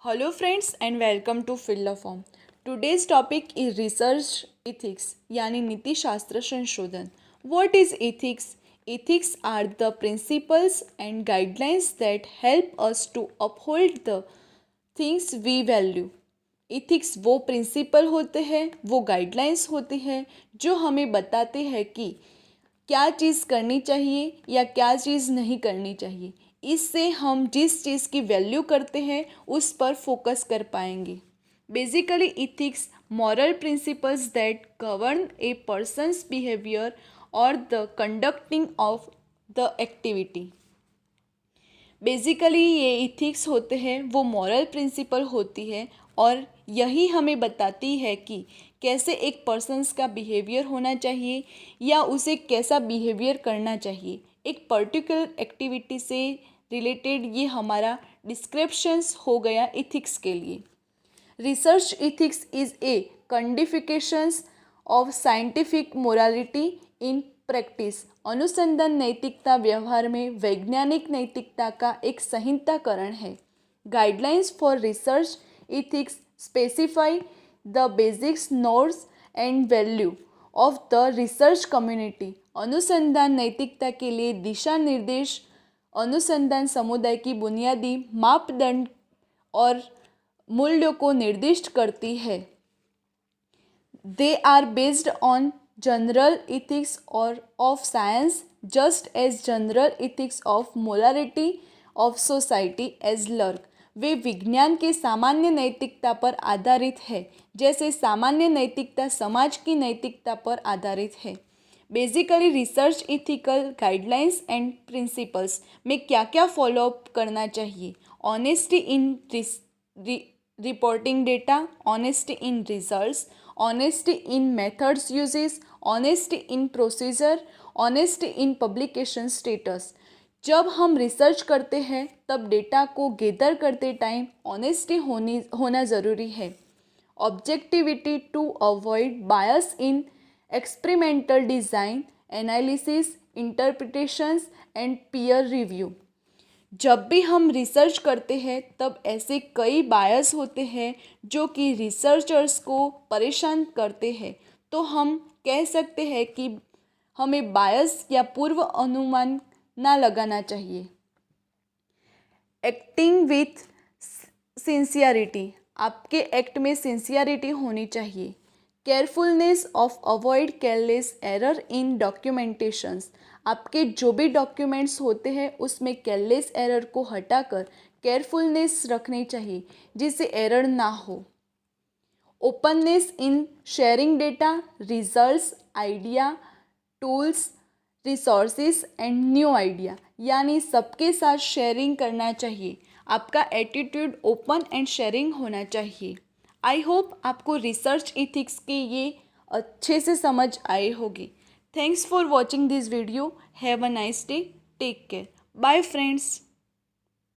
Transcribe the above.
Hello friends and welcome to Fill the Form. Today's topic is research ethics यानी नीति शास्त्र संशोधन. What is ethics? Ethics are the principles and guidelines that help us to uphold the things we value. Ethics वो principal होते हैं, वो guidelines होती हैं जो हमें बताते हैं कि क्या चीज़ करनी चाहिए या क्या चीज़ नहीं करनी चाहिए. इससे हम जिस चीज़ की वैल्यू करते हैं उस पर फोकस कर पाएंगे. Basically ethics moral principles that govern a person's behaviour और the conducting of the activity. Basically ये इथिक्स होते हैं, वो मॉरल प्रिंसिपल होती है और यही हमें बताती है कि कैसे एक पर्सन्स का बिहेवियर होना चाहिए या उसे कैसा बिहेवियर करना चाहिए. एक पर्टिकुलर एक्टिविटी से रिलेटेड ये हमारा डिस्क्रिप्शंस हो गया इथिक्स के लिए. Research ethics is a codifications of scientific morality in practice. अनुसंधान नैतिकता व्यवहार में वैज्ञानिक नैतिकता का एक संहिताकरण है. Guidelines for research ethics specify the basics norms and value of the research community. अनुसंधान नैतिकता के लिए दिशा निर्देश अनुसंधान समुदाय की बुनियादी मापदंड और मूल्यों को निर्दिष्ट करती है. They are based on general ethics और of science just as general ethics of morality of society as large. वे विज्ञान के सामान्य नैतिकता पर आधारित है जैसे सामान्य नैतिकता समाज की नैतिकता पर आधारित है. Basically research ethical guidelines and principles में क्या क्या फॉलोअप करना चाहिए. Honesty in reporting data, honesty in results, honesty in methods uses, honesty in procedure, honesty in publication status. जब हम रिसर्च करते हैं तब डेटा को गैदर करते टाइम ऑनेस्टी होना ज़रूरी है. Objectivity to avoid bias in experimental design, analysis, interpretations and peer review. जब भी हम रिसर्च करते हैं तब ऐसे कई बायस होते हैं जो कि रिसर्चर्स को परेशान करते हैं. तो हम कह सकते हैं कि हमें बायस या पूर्व अनुमान ना लगाना चाहिए. Acting with sincerity. आपके एक्ट में सिंसियरिटी होनी चाहिए. Carefulness of avoid careless error in documentations. आपके जो भी डॉक्यूमेंट्स होते हैं उसमें केयरलेस एरर को हटाकर केयरफुलनेस रखनी चाहिए जिससे एरर ना हो. Openness in sharing data, results, idea, tools, resources and new idea. यानी सबके साथ शेयरिंग करना चाहिए. आपका एटीट्यूड ओपन एंड शेयरिंग होना चाहिए. आई होप आपको रिसर्च इथिक्स के ये अच्छे से समझ आए होगी. Thanks for watching this video. Have a nice day. Take care. Bye friends.